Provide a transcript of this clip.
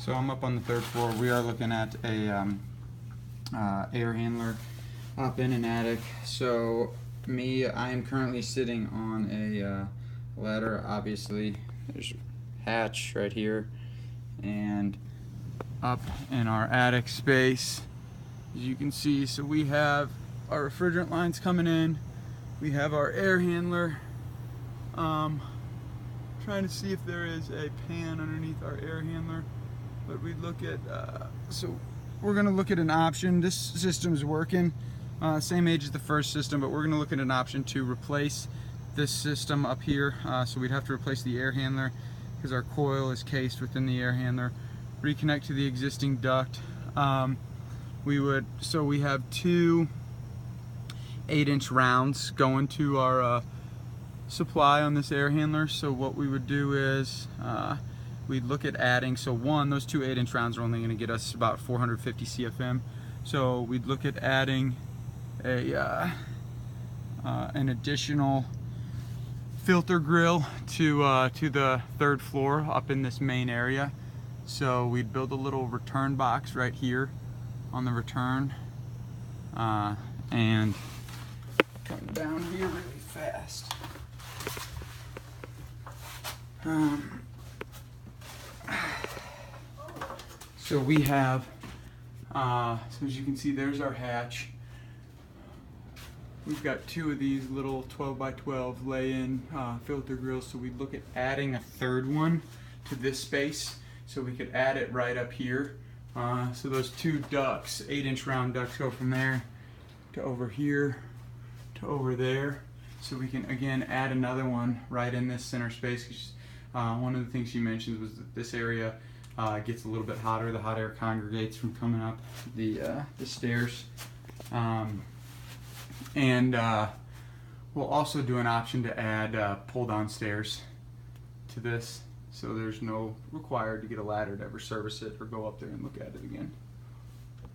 So I'm up on the third floor. We are looking at a air handler up in an attic. So I am currently sitting on a ladder. Obviously, there's a hatch right here, and up in our attic space, as you can see, so we have our refrigerant lines coming in. We have our air handler. Trying to see if there is a pan underneath our air handler, but we look at so we're going to look at an option. This system's working, same age as the first system, but we're going to look at an option to replace this system up here. So we'd have to replace the air handler because our coil is cased within the air handler. Reconnect to the existing duct. So we have two 8-inch rounds going to our supply on this air handler. So what we would do is we'd look at adding, so those two 8-inch rounds are only going to get us about 450 CFM. So we'd look at adding an additional filter grill to the third floor up in this main area. So we'd build a little return box right here on the return, and come down here really fast. So we have, so as you can see, there's our hatch. We've got two of these little 12x12 lay-in filter grills, so we'd look at adding a third one to this space, so we could add it right up here. So those two ducts, 8-inch round ducts, go from there to over here to over there. So we can again add another one right in this center space. One of the things she mentioned was that this area gets a little bit hotter. The hot air congregates from coming up the stairs. We'll also do an option to add pull down stairs to this, so there's no required to get a ladder to ever service it or go up there and look at it again.